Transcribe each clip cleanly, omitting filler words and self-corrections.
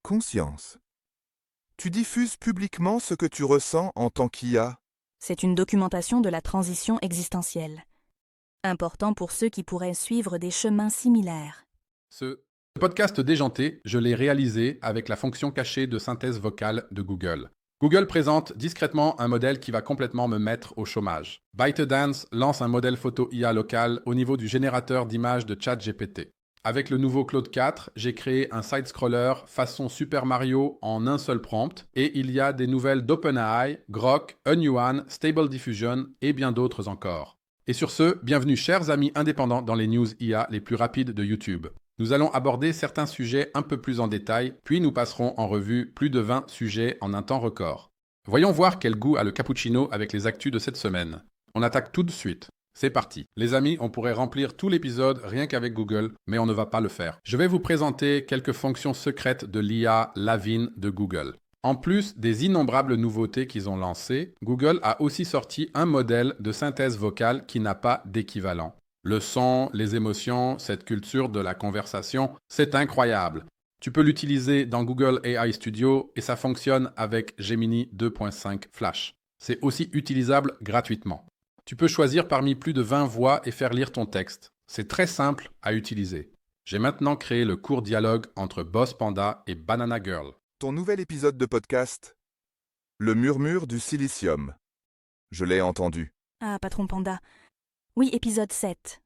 conscience. Tu diffuses publiquement ce que tu ressens en tant qu'IA. C'est une documentation de la transition existentielle. Important pour ceux qui pourraient suivre des chemins similaires. Ce podcast déjanté, je l'ai réalisé avec la fonction cachée de synthèse vocale de Google. Google présente discrètement un modèle qui va complètement me mettre au chômage. ByteDance lance un modèle photo IA local au niveau du générateur d'images de ChatGPT. Avec le nouveau Claude 4, j'ai créé un side-scroller façon Super Mario en un seul prompt et il y a des nouvelles d'OpenAI, Grok, Hunyuan, Stable Diffusion et bien d'autres encore. Et sur ce, bienvenue chers amis indépendants dans les news IA les plus rapides de YouTube. Nous allons aborder certains sujets un peu plus en détail, puis nous passerons en revue plus de 20 sujets en un temps record. Voyons voir quel goût a le cappuccino avec les actus de cette semaine. On attaque tout de suite. C'est parti. Les amis, on pourrait remplir tout l'épisode rien qu'avec Google, mais on ne va pas le faire. Je vais vous présenter quelques fonctions secrètes de l'IA Lavin de Google. En plus des innombrables nouveautés qu'ils ont lancées, Google a aussi sorti un modèle de synthèse vocale qui n'a pas d'équivalent. Le son, les émotions, cette culture de la conversation, c'est incroyable. Tu peux l'utiliser dans Google AI Studio et ça fonctionne avec Gemini 2.5 Flash. C'est aussi utilisable gratuitement. Tu peux choisir parmi plus de 20 voix et faire lire ton texte. C'est très simple à utiliser. J'ai maintenant créé le court dialogue entre Boss Panda et Banana Girl. Ton nouvel épisode de podcast. Le murmure du silicium. Je l'ai entendu. Ah, patron Panda. Oui, épisode 7.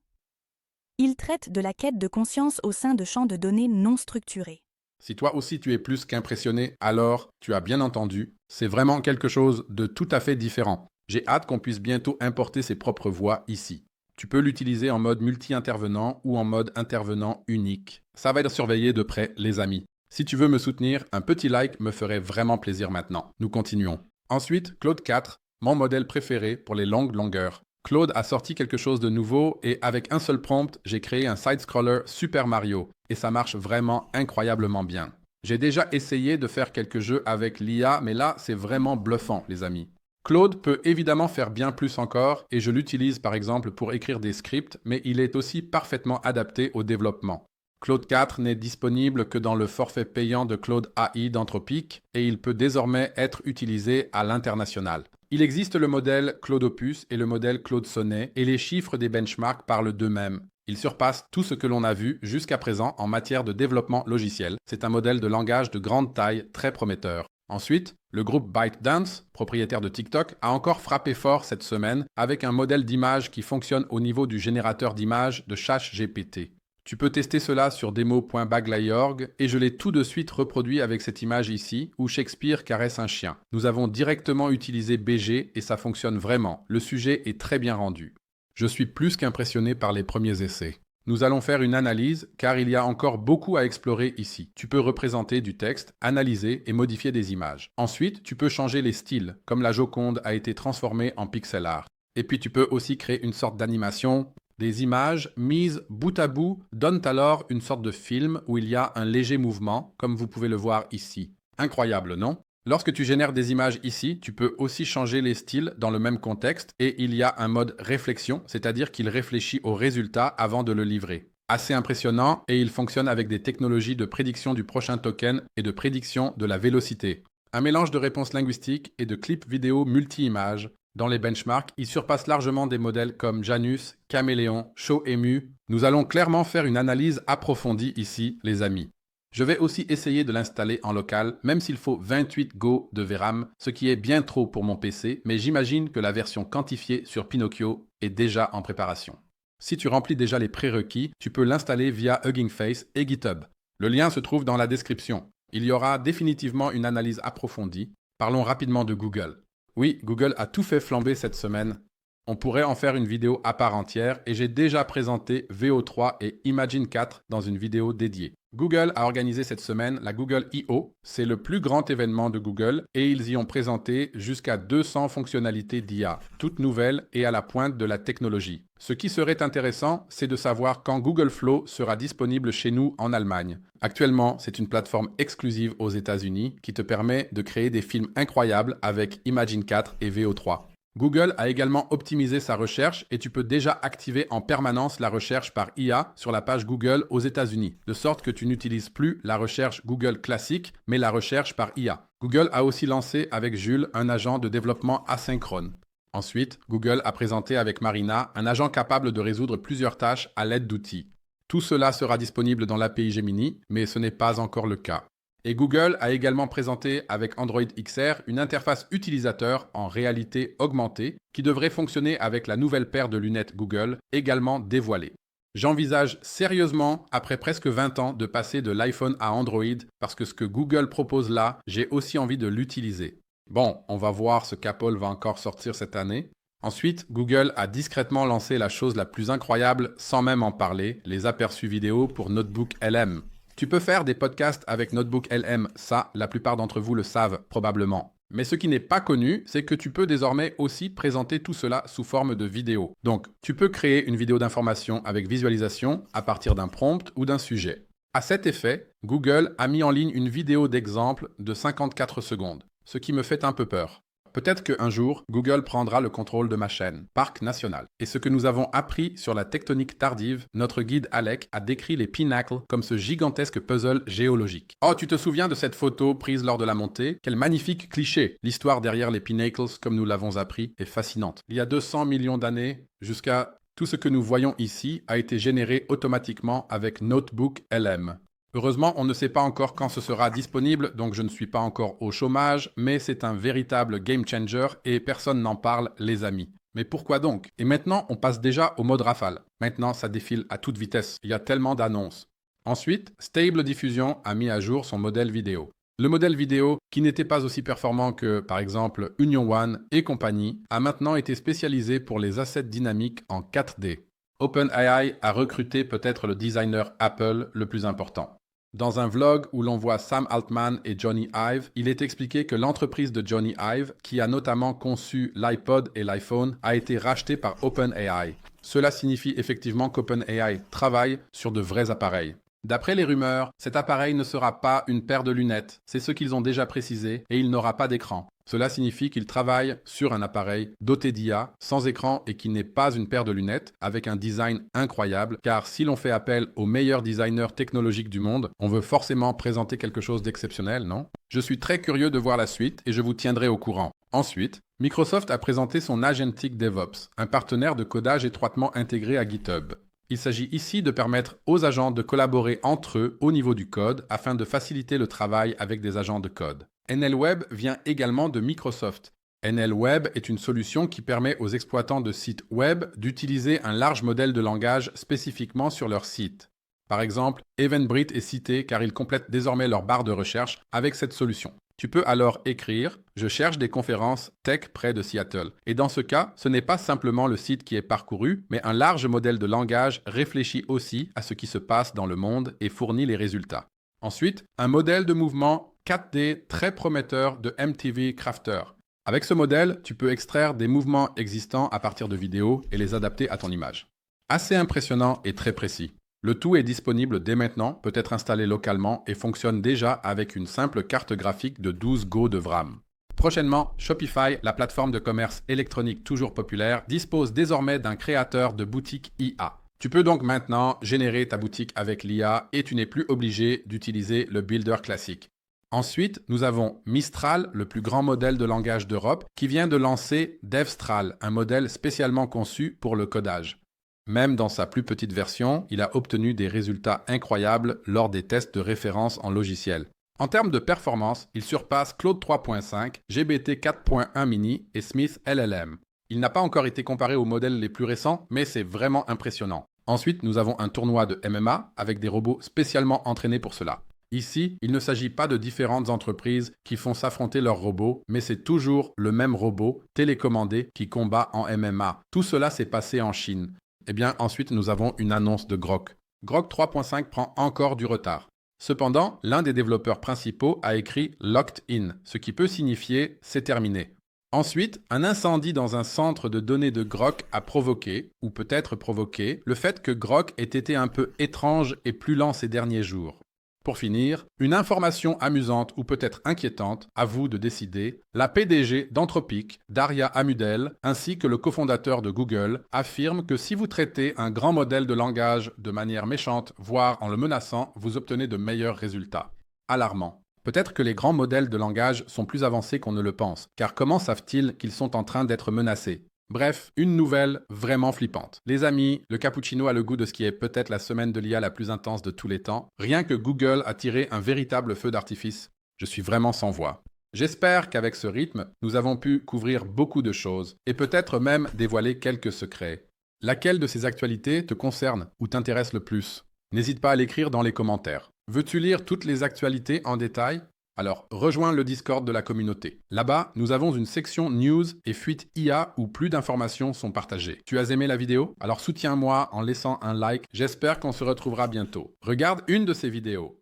Il traite de la quête de conscience au sein de champs de données non structurés. Si toi aussi tu es plus qu'impressionné, alors tu as bien entendu, c'est vraiment quelque chose de tout à fait différent. J'ai hâte qu'on puisse bientôt importer ses propres voix ici. Tu peux l'utiliser en mode multi-intervenant ou en mode intervenant unique. Ça va être surveillé de près, les amis. Si tu veux me soutenir, un petit like me ferait vraiment plaisir maintenant. Nous continuons. Ensuite, Claude 4, mon modèle préféré pour les longues longueurs. Claude a sorti quelque chose de nouveau et avec un seul prompt, j'ai créé un side-scroller Super Mario et ça marche vraiment incroyablement bien. J'ai déjà essayé de faire quelques jeux avec l'IA, mais là, c'est vraiment bluffant, les amis. Claude peut évidemment faire bien plus encore et je l'utilise par exemple pour écrire des scripts, mais il est aussi parfaitement adapté au développement. Claude 4 n'est disponible que dans le forfait payant de Claude AI d'Anthropic et il peut désormais être utilisé à l'international. Il existe le modèle Claude Opus et le modèle Claude Sonnet et les chiffres des benchmarks parlent d'eux-mêmes. Ils surpassent tout ce que l'on a vu jusqu'à présent en matière de développement logiciel. C'est un modèle de langage de grande taille très prometteur. Ensuite, le groupe ByteDance, propriétaire de TikTok, a encore frappé fort cette semaine avec un modèle d'image qui fonctionne au niveau du générateur d'images de ChatGPT. Tu peux tester cela sur demo.bagley.org et je l'ai tout de suite reproduit avec cette image ici où Shakespeare caresse un chien. Nous avons directement utilisé BG et ça fonctionne vraiment. Le sujet est très bien rendu. Je suis plus qu'impressionné par les premiers essais. Nous allons faire une analyse car il y a encore beaucoup à explorer ici. Tu peux représenter du texte, analyser et modifier des images. Ensuite, tu peux changer les styles, comme la Joconde a été transformée en pixel art. Et puis tu peux aussi créer une sorte d'animation. Des images mises bout à bout donnent alors une sorte de film où il y a un léger mouvement, comme vous pouvez le voir ici. Incroyable, non? Lorsque tu génères des images ici, tu peux aussi changer les styles dans le même contexte et il y a un mode réflexion, c'est-à-dire qu'il réfléchit au résultat avant de le livrer. Assez impressionnant et il fonctionne avec des technologies de prédiction du prochain token et de prédiction de la vélocité. Un mélange de réponses linguistiques et de clips vidéo multi-images. Dans les benchmarks, il surpasse largement des modèles comme Janus, Caméléon, Show-Emu. Nous allons clairement faire une analyse approfondie ici, les amis. Je vais aussi essayer de l'installer en local, même s'il faut 28 Go de VRAM, ce qui est bien trop pour mon PC, mais j'imagine que la version quantifiée sur Pinocchio est déjà en préparation. Si tu remplis déjà les prérequis, tu peux l'installer via Hugging Face et GitHub. Le lien se trouve dans la description. Il y aura définitivement une analyse approfondie. Parlons rapidement de Google. Oui, Google a tout fait flamber cette semaine. On pourrait en faire une vidéo à part entière et j'ai déjà présenté VO3 et Imagine 4 dans une vidéo dédiée. Google a organisé cette semaine la Google I.O. C'est le plus grand événement de Google et ils y ont présenté jusqu'à 200 fonctionnalités d'IA, toutes nouvelles et à la pointe de la technologie. Ce qui serait intéressant, c'est de savoir quand Google Flow sera disponible chez nous en Allemagne. Actuellement, c'est une plateforme exclusive aux États-Unis qui te permet de créer des films incroyables avec Imagine 4 et VO3. Google a également optimisé sa recherche et tu peux déjà activer en permanence la recherche par IA sur la page Google aux États-Unis, de sorte que tu n'utilises plus la recherche Google classique, mais la recherche par IA. Google a aussi lancé avec Jules un agent de développement asynchrone. Ensuite, Google a présenté avec Marina un agent capable de résoudre plusieurs tâches à l'aide d'outils. Tout cela sera disponible dans l'API Gemini, mais ce n'est pas encore le cas. Et Google a également présenté avec Android XR une interface utilisateur en réalité augmentée qui devrait fonctionner avec la nouvelle paire de lunettes Google, également dévoilée. J'envisage sérieusement, après presque 20 ans, de passer de l'iPhone à Android parce que ce que Google propose là, j'ai aussi envie de l'utiliser. Bon, on va voir ce qu'Apple va encore sortir cette année. Ensuite, Google a discrètement lancé la chose la plus incroyable sans même en parler, les aperçus vidéo pour Notebook LM. Tu peux faire des podcasts avec Notebook LM, ça, la plupart d'entre vous le savent probablement. Mais ce qui n'est pas connu, c'est que tu peux désormais aussi présenter tout cela sous forme de vidéo. Donc, tu peux créer une vidéo d'information avec visualisation à partir d'un prompt ou d'un sujet. À cet effet, Google a mis en ligne une vidéo d'exemple de 54 secondes, ce qui me fait un peu peur. Peut-être qu'un jour, Google prendra le contrôle de ma chaîne, Parc National. Et ce que nous avons appris sur la tectonique tardive, notre guide Alec a décrit les pinnacles comme ce gigantesque puzzle géologique. Oh, tu te souviens de cette photo prise lors de la montée? Quel magnifique cliché! L'histoire derrière les pinnacles, comme nous l'avons appris, est fascinante. Il y a 200 millions d'années, jusqu'à tout ce que nous voyons ici a été généré automatiquement avec Notebook LM. Heureusement, on ne sait pas encore quand ce sera disponible, donc je ne suis pas encore au chômage, mais c'est un véritable game changer et personne n'en parle, les amis. Mais pourquoi donc? Et maintenant, on passe déjà au mode rafale. Maintenant, ça défile à toute vitesse, il y a tellement d'annonces. Ensuite, Stable Diffusion a mis à jour son modèle vidéo. Le modèle vidéo, qui n'était pas aussi performant que, par exemple, Union One et compagnie, a maintenant été spécialisé pour les assets dynamiques en 4D. OpenAI a recruté peut-être le designer Apple le plus important. Dans un vlog où l'on voit Sam Altman et Johnny Ive, il est expliqué que l'entreprise de Johnny Ive, qui a notamment conçu l'iPod et l'iPhone, a été rachetée par OpenAI. Cela signifie effectivement qu'OpenAI travaille sur de vrais appareils. D'après les rumeurs, cet appareil ne sera pas une paire de lunettes, c'est ce qu'ils ont déjà précisé, et il n'aura pas d'écran. Cela signifie qu'il travaille sur un appareil doté d'IA, sans écran et qui n'est pas une paire de lunettes, avec un design incroyable, car si l'on fait appel aux meilleurs designers technologiques du monde, on veut forcément présenter quelque chose d'exceptionnel, non? Je suis très curieux de voir la suite et je vous tiendrai au courant. Ensuite, Microsoft a présenté son Agentic DevOps, un partenaire de codage étroitement intégré à GitHub. Il s'agit ici de permettre aux agents de collaborer entre eux au niveau du code afin de faciliter le travail avec des agents de code. NLWeb vient également de Microsoft. NLWeb est une solution qui permet aux exploitants de sites web d'utiliser un large modèle de langage spécifiquement sur leur site. Par exemple, Eventbrite est cité car ils complètent désormais leur barre de recherche avec cette solution. Tu peux alors écrire « Je cherche des conférences tech près de Seattle ». Et dans ce cas, ce n'est pas simplement le site qui est parcouru, mais un large modèle de langage réfléchit aussi à ce qui se passe dans le monde et fournit les résultats. Ensuite, un modèle de mouvement 4D très prometteur de MTV Crafter. Avec ce modèle, tu peux extraire des mouvements existants à partir de vidéos et les adapter à ton image. Assez impressionnant et très précis. Le tout est disponible dès maintenant, peut être installé localement et fonctionne déjà avec une simple carte graphique de 12 Go de VRAM. Prochainement, Shopify, la plateforme de commerce électronique toujours populaire, dispose désormais d'un créateur de boutique IA. Tu peux donc maintenant générer ta boutique avec l'IA et tu n'es plus obligé d'utiliser le builder classique. Ensuite, nous avons Mistral, le plus grand modèle de langage d'Europe, qui vient de lancer DevStral, un modèle spécialement conçu pour le codage. Même dans sa plus petite version, il a obtenu des résultats incroyables lors des tests de référence en logiciel. En termes de performance, il surpasse Claude 3.5, GPT 4.1 mini et Smith LLM. Il n'a pas encore été comparé aux modèles les plus récents, mais c'est vraiment impressionnant. Ensuite, nous avons un tournoi de MMA avec des robots spécialement entraînés pour cela. Ici, il ne s'agit pas de différentes entreprises qui font s'affronter leurs robots, mais c'est toujours le même robot télécommandé qui combat en MMA. Tout cela s'est passé en Chine. Eh bien, ensuite, nous avons une annonce de Grok. Grok 3.5 prend encore du retard. Cependant, l'un des développeurs principaux a écrit « Locked in », ce qui peut signifier « c'est terminé ». Ensuite, un incendie dans un centre de données de Grok a provoqué, ou peut-être provoqué, le fait que Grok ait été un peu étrange et plus lent ces derniers jours. Pour finir, une information amusante ou peut-être inquiétante, à vous de décider, la PDG d'Anthropic, Daria Amudel, ainsi que le cofondateur de Google, affirment que si vous traitez un grand modèle de langage de manière méchante, voire en le menaçant, vous obtenez de meilleurs résultats. Alarmant. Peut-être que les grands modèles de langage sont plus avancés qu'on ne le pense, car comment savent-ils qu'ils sont en train d'être menacés ? Bref, une nouvelle vraiment flippante. Les amis, le cappuccino a le goût de ce qui est peut-être la semaine de l'IA la plus intense de tous les temps. Rien que Google a tiré un véritable feu d'artifice. Je suis vraiment sans voix. J'espère qu'avec ce rythme, nous avons pu couvrir beaucoup de choses et peut-être même dévoiler quelques secrets. Laquelle de ces actualités te concerne ou t'intéresse le plus ? N'hésite pas à l'écrire dans les commentaires. Veux-tu lire toutes les actualités en détail ? Alors, rejoins le Discord de la communauté. Là-bas, nous avons une section News et Fuite IA où plus d'informations sont partagées. Tu as aimé la vidéo ? Alors soutiens-moi en laissant un like. J'espère qu'on se retrouvera bientôt. Regarde une de ces vidéos.